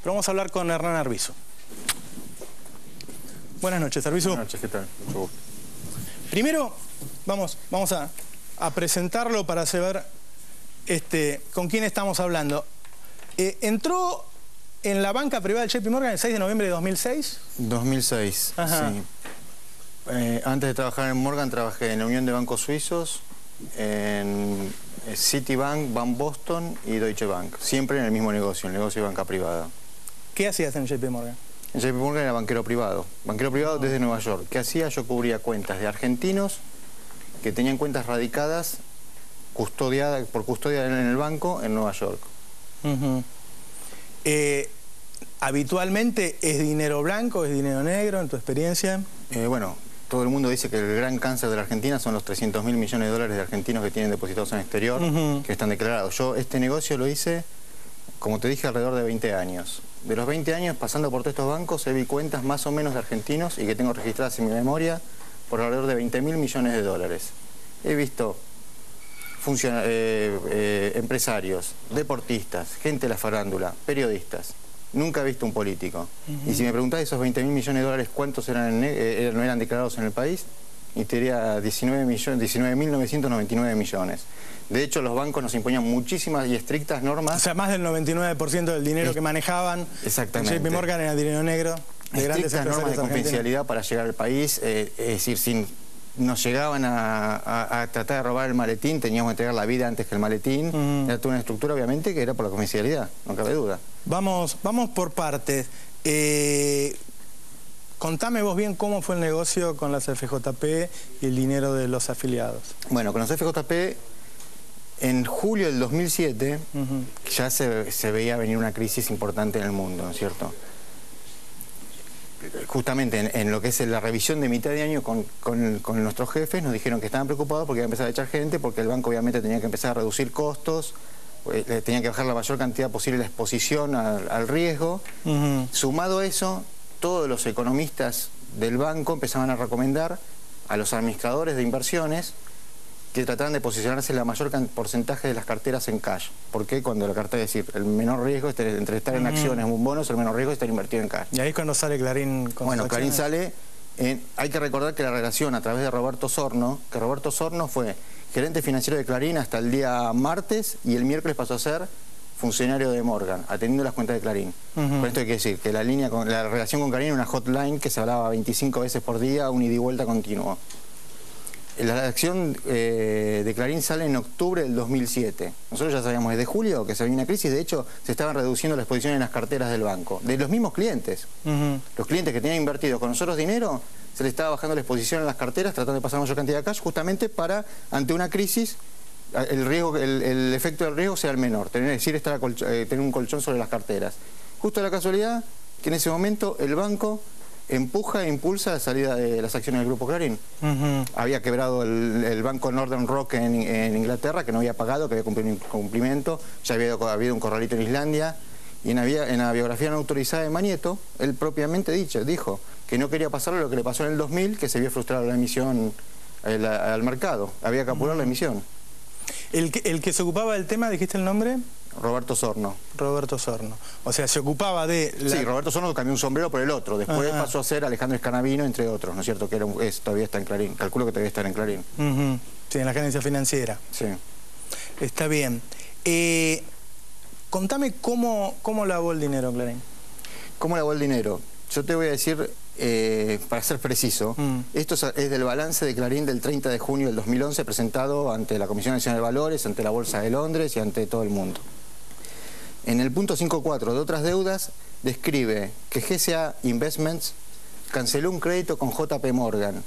pero vamos a hablar con Hernán Arvizu. Buenas noches, Arvizu. Buenas noches, ¿qué tal? Mucho gusto. Primero, vamos a presentarlo para saber con quién estamos hablando. Entró en la banca privada del JP Morgan el 6 de noviembre de 2006. 2006, Ajá. sí. Antes de trabajar en Morgan, trabajé en la Unión de Bancos Suizos, en Citibank, Bank Boston y Deutsche Bank. Siempre en el mismo negocio, el negocio de banca privada. ¿Qué hacías en el JP Morgan? En JP Morgan era banquero privado desde Nueva York. ¿Qué hacía? Yo cubría cuentas de argentinos que tenían cuentas radicadas por custodia en el banco en Nueva York. Uh-huh. ¿Habitualmente es dinero blanco, es dinero negro, en tu experiencia? Bueno, todo el mundo dice que el gran cáncer de la Argentina son los 300.000 millones de dólares de argentinos que tienen depositados en el exterior, que están declarados. Yo este negocio lo hice, como te dije, alrededor de 20 años. De los 20 años, pasando por todos estos bancos, vi cuentas más o menos de argentinos y que tengo registradas en mi memoria por alrededor de 20.000 millones de dólares. He visto empresarios, deportistas, gente de la farándula, periodistas. Nunca he visto un político. Y si me preguntás esos 20.000 millones de dólares, ¿cuántos no eran declarados en el país? Y te diría 19.999 millones. De hecho, los bancos nos imponían muchísimas y estrictas normas. O sea, más del 99% del dinero que manejaban. Exactamente. JP Morgan era dinero negro de grandes estrictas normas de confidencialidad para llegar al país. Es decir, si nos llegaban a tratar de robar el maletín, teníamos que entregar la vida antes que el maletín. Era toda una estructura, obviamente, que era por la confidencialidad, no cabe duda. Vamos por partes. Contame vos bien cómo fue el negocio con las FJP y el dinero de los afiliados. Bueno, con los FJP, en julio del 2007, ya se veía venir una crisis importante en el mundo, ¿no es cierto? Justamente en lo que es la revisión de mitad de año con nuestros jefes, nos dijeron que estaban preocupados porque iba a empezar a echar gente, porque el banco obviamente tenía que empezar a reducir costos, tenía que bajar la mayor cantidad posible la exposición al riesgo. Sumado a eso, todos los economistas del banco empezaban a recomendar a los administradores de inversiones que trataran de posicionarse la mayor porcentaje de las carteras en cash. Porque cuando la cartera, es decir, el menor riesgo entre estar en acciones o en bonos, el menor riesgo es estar invertido en cash. Y ahí es cuando sale Clarín con Bueno, Clarín sale. Hay que recordar que la relación a través de Roberto Sorno, que Roberto Sorno fue gerente financiero de Clarín hasta el día martes y el miércoles pasó a ser funcionario de Morgan, atendiendo las cuentas de Clarín. Con esto hay que decir que la relación con Clarín era una hotline que se hablaba 25 veces por día, un ida y vuelta continuo. La acción de Clarín sale en octubre del 2007. Nosotros ya sabíamos desde julio que se venía una crisis. De hecho, se estaban reduciendo la exposición en las carteras del banco. De los mismos clientes. Los clientes que tenían invertido con nosotros dinero, se les estaba bajando la exposición en las carteras, tratando de pasar mayor cantidad de cash, justamente para, ante una crisis, el efecto del riesgo sea el menor. Tener un colchón sobre las carteras. Justo la casualidad que en ese momento el banco empuja e impulsa la salida de las acciones del Grupo Clarín. Había quebrado el banco Northern Rock en Inglaterra, que no había pagado, que había cumplido un incumplimiento. Ya había habido un corralito en Islandia. Y en la biografía no autorizada de Manieto, él propiamente dijo que no quería pasarle lo que le pasó en el 2000, que se vio frustrada la emisión al mercado. Había que apurar la emisión. ¿El que se ocupaba del tema, dijiste el nombre? Roberto Sorno. Roberto Sorno. O sea, se ocupaba de... Sí, Roberto Sorno cambió un sombrero por el otro. Después pasó a ser Alejandro Escanavino, entre otros, ¿no es cierto? Que todavía está en Clarín. Calculo que todavía está en Clarín. Sí, en la gerencia financiera. Sí. Está bien. Contame cómo lavó el dinero, Clarín. ¿Cómo lavó el dinero? Yo te voy a decir, para ser preciso, esto es del balance de Clarín del 30 de junio del 2011 presentado ante la Comisión Nacional de Valores, ante la Bolsa de Londres y ante todo el mundo. En el punto 5.4 de otras deudas describe que GCA Investments canceló un crédito con JP Morgan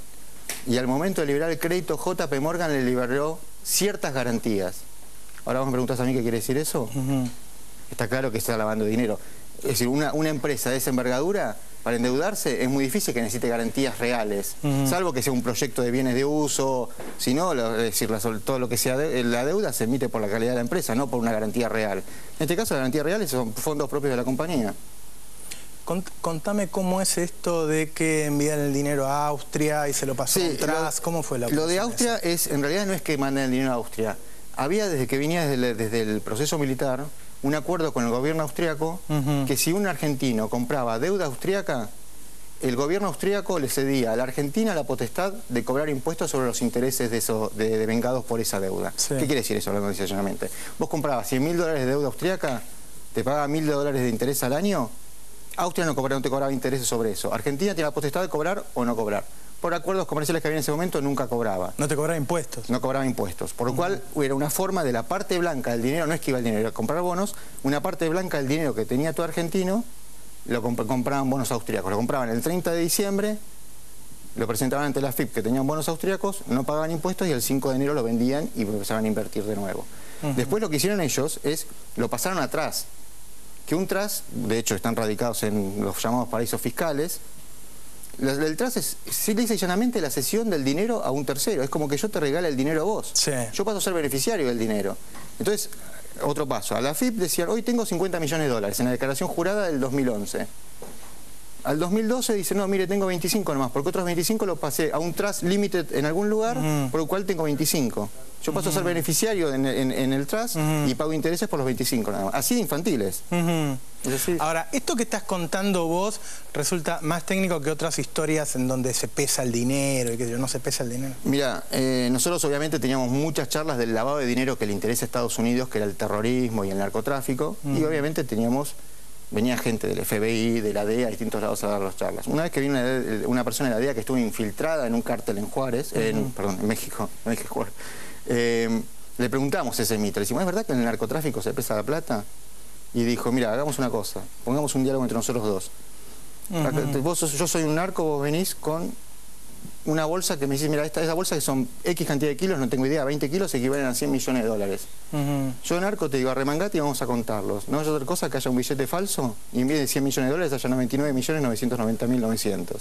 y al momento de liberar el crédito JP Morgan le liberó ciertas garantías. Ahora vos me preguntás a mí qué quiere decir eso. Está claro que está lavando dinero. Es decir, una empresa de esa envergadura, para endeudarse, es muy difícil que necesite garantías reales, salvo que sea un proyecto de bienes de uso. Si no, es decir, todo lo que sea la deuda se emite por la calidad de la empresa, no por una garantía real. En este caso, la garantía real son fondos propios de la compañía. Contame cómo es esto de que envían el dinero a Austria y se lo pasó atrás. ¿Cómo fue la operación? Lo de Austria en realidad no es que manden el dinero a Austria. Había, desde que venía desde el proceso militar, un acuerdo con el gobierno austríaco que si un argentino compraba deuda austríaca, el gobierno austríaco le cedía a la Argentina la potestad de cobrar impuestos sobre los intereses de vengados por esa deuda. Sí. ¿Qué quiere decir eso, hablando sencillamente? Vos comprabas $100.000 de deuda austríaca, te pagaba $1.000 de interés al año, Austria no te cobraba intereses sobre eso. Argentina tiene la potestad de cobrar o no cobrar. Por acuerdos comerciales que había en ese momento nunca cobraba. No te cobraba impuestos. No cobraba impuestos. Por lo cual era una forma de la parte blanca del dinero, no es que iba el dinero, era comprar bonos, una parte blanca del dinero que tenía todo argentino, lo compraban bonos austríacos. Lo compraban el 30 de diciembre, lo presentaban ante la AFIP que tenían bonos austríacos, no pagaban impuestos y el 5 de enero lo vendían y empezaban a invertir de nuevo. Después lo que hicieron ellos es, lo pasaron atrás. Que un TRAS, de hecho están radicados en los llamados paraísos fiscales, el TRAS es, si le dice llanamente, la cesión del dinero a un tercero. Es como que yo te regale el dinero a vos. Sí. Yo paso a ser beneficiario del dinero. Entonces, otro paso. A la AFIP decían, hoy tengo $50 millones en la declaración jurada del 2011. Al 2012 dice, no, mire, tengo 25 nomás, porque otros 25 los pasé a un Trust Limited en algún lugar, por lo cual tengo 25. Yo paso a ser beneficiario en el Trust y pago intereses por los 25 nada más. Así de infantiles. Es decir, ahora, esto que estás contando vos resulta más técnico que otras historias en donde se pesa el dinero y que no se pesa el dinero. Mira, nosotros obviamente teníamos muchas charlas del lavado de dinero que le interesa a Estados Unidos, que era el terrorismo y el narcotráfico, y obviamente venía gente del FBI, de la DEA, a distintos lados a dar las charlas. Una vez que vino una persona de la DEA que estuvo infiltrada en un cártel en Juárez, en México, Juárez, le preguntamos ese mito, le decimos, ¿es verdad que en el narcotráfico se pesa la plata? Y dijo, mira, hagamos una cosa, pongamos un diálogo entre nosotros dos. Yo soy un narco, vos venís con una bolsa que me decís, mira, esa bolsa que son X cantidad de kilos, no tengo idea, 20 kilos equivalen a $100 millones. Yo narco te digo, arremangate y vamos a contarlos. No es otra cosa que haya un billete falso y en vez de $100 millones haya 99.990.900. O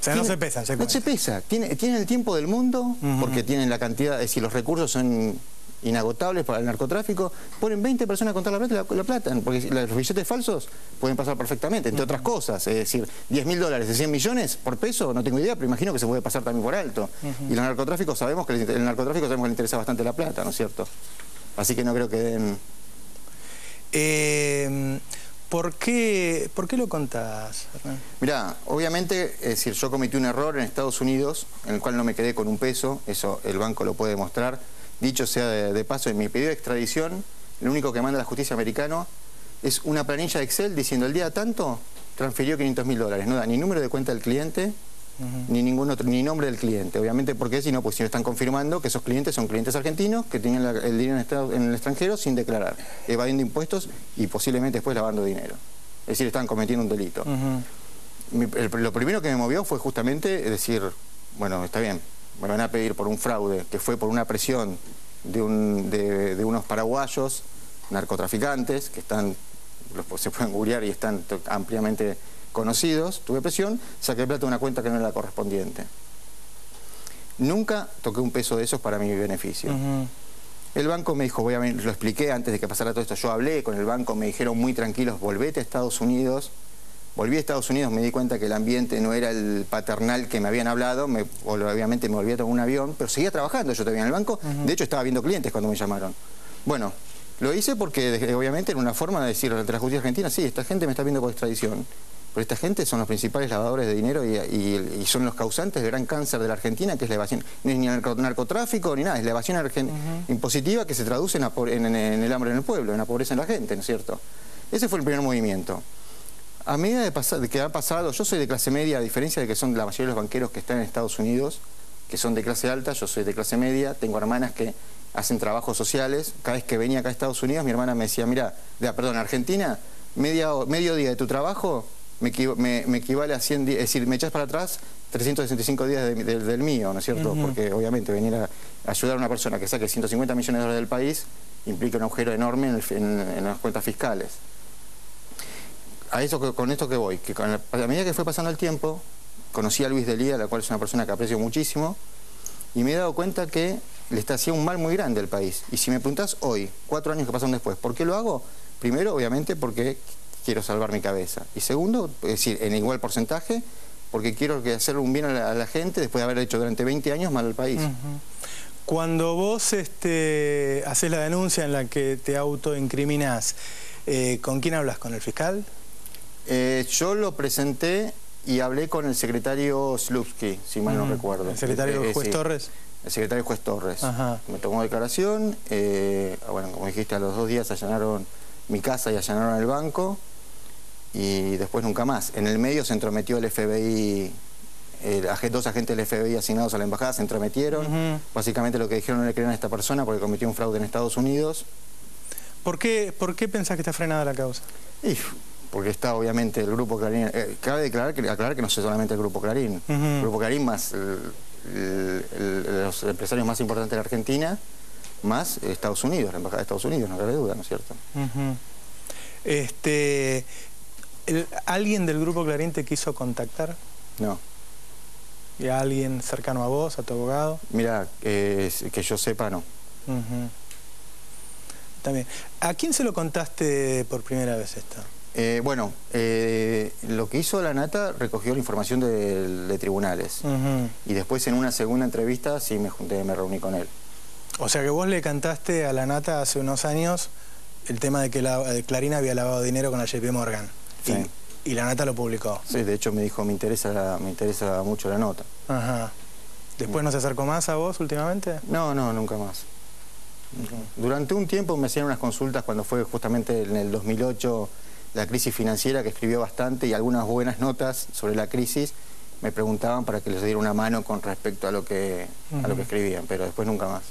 sea, no se pesa. No se pesa. Tienen el tiempo del mundo, porque tienen la cantidad, es decir, los recursos son inagotables para el narcotráfico. Ponen 20 personas a contar la plata y la plata, porque los billetes falsos pueden pasar perfectamente, entre otras cosas. Es decir, $10.000 de 100 millones por peso, no tengo idea, pero imagino que se puede pasar también por alto. Y los narcotráficos sabemos que el narcotráfico le interesa bastante la plata, ¿no es cierto? Así que no creo que den... ¿Por qué lo contás, Hernán? Mirá, obviamente, es decir, yo cometí un error en Estados Unidos, en el cual no me quedé con un peso, eso el banco lo puede demostrar. Dicho sea de paso, en mi pedido de extradición, lo único que manda la justicia americana es una planilla de Excel diciendo el día tanto transfirió $500.000. No da ni número de cuenta del cliente, ni ningún otro, ni nombre del cliente. Obviamente, porque si no, pues si no están confirmando que esos clientes son clientes argentinos que tienen el dinero en el extranjero sin declarar, evadiendo impuestos y posiblemente después lavando dinero. Es decir, están cometiendo un delito. Lo primero que me movió fue justamente decir, bueno, está bien, me van a pedir por un fraude que fue por una presión de unos paraguayos narcotraficantes que se pueden googlear y están ampliamente conocidos. Tuve presión, saqué plata de una cuenta que no era la correspondiente. Nunca toqué un peso de esos para mi beneficio. El banco me dijo, lo expliqué antes de que pasara todo esto, yo hablé con el banco, me dijeron muy tranquilos, volvete a Estados Unidos. Volví a Estados Unidos, me di cuenta que el ambiente no era el paternal que me habían hablado, obviamente me volví a tomar un avión, pero seguía trabajando yo todavía en el banco, de hecho estaba viendo clientes cuando me llamaron. Bueno, lo hice porque obviamente era una forma de decir ante la justicia argentina, sí, esta gente me está viendo por extradición, pero esta gente son los principales lavadores de dinero y son los causantes del gran cáncer de la Argentina, que es la evasión. No es ni el narcotráfico ni nada, es la evasión impositiva que se traduce en el hambre en el pueblo, en la pobreza en la gente, ¿no es cierto? Ese fue el primer movimiento. A medida de que ha pasado, yo soy de clase media, a diferencia de que son la mayoría de los banqueros que están en Estados Unidos, que son de clase alta, yo soy de clase media, tengo hermanas que hacen trabajos sociales. Cada vez que venía acá a Estados Unidos, mi hermana me decía, mira, Argentina, medio día de tu trabajo me equivale a 100 días, es decir, me echas para atrás 365 días del mío, ¿no es cierto? Porque obviamente venir a ayudar a una persona que saque $150 millones del país implica un agujero enorme en las cuentas fiscales. Con esto que voy, que a medida que fue pasando el tiempo, conocí a Luis Delía, la cual es una persona que aprecio muchísimo, y me he dado cuenta que le está haciendo un mal muy grande al país. Y si me preguntás hoy, 4 años que pasaron después, ¿por qué lo hago? Primero, obviamente, porque quiero salvar mi cabeza. Y segundo, es decir, en igual porcentaje, porque quiero hacerle un bien a la gente después de haber hecho durante 20 años mal al país. Cuando vos haces la denuncia en la que te autoincriminás, ¿Con quién hablas? ¿Con el fiscal? Yo lo presenté y hablé con el secretario Slupski, si mal no recuerdo. ¿El secretario juez sí, Torres? El secretario juez Torres. Ajá. Me tomó declaración, bueno, como dijiste, a los 2 días allanaron mi casa y allanaron el banco, y después nunca más. En el medio se entrometió el FBI, 2 agentes del FBI asignados a la embajada se entrometieron. Básicamente lo que dijeron: no le crean a esta persona porque cometió un fraude en Estados Unidos. ¿Por qué pensás que está frenada la causa? Porque está obviamente el Grupo Clarín. Cabe aclarar que no es solamente el Grupo Clarín. El Grupo Clarín más los empresarios más importantes de la Argentina, más Estados Unidos, la embajada de Estados Unidos, no cabe duda, ¿no es cierto? ¿Alguien del Grupo Clarín te quiso contactar? No. ¿Y a alguien cercano a vos, a tu abogado? Mira, que yo sepa, no. También. ¿A quién se lo contaste por primera vez esto? Bueno, lo que hizo la Nata, recogió la información de tribunales. Y después en una segunda entrevista sí me reuní con él. O sea que vos le cantaste a la Nata hace unos años el tema de que Clarín había lavado dinero con la JP Morgan. Sí. Y la Nata lo publicó. Sí, de hecho me dijo: me interesa mucho la nota. Ajá. ¿Después no se acercó más a vos últimamente? No, nunca más. Durante un tiempo me hacían unas consultas cuando fue justamente en el 2008 la crisis financiera, que escribió bastante, y algunas buenas notas sobre la crisis. Me preguntaban para que les diera una mano con respecto a lo que escribían, pero después nunca más.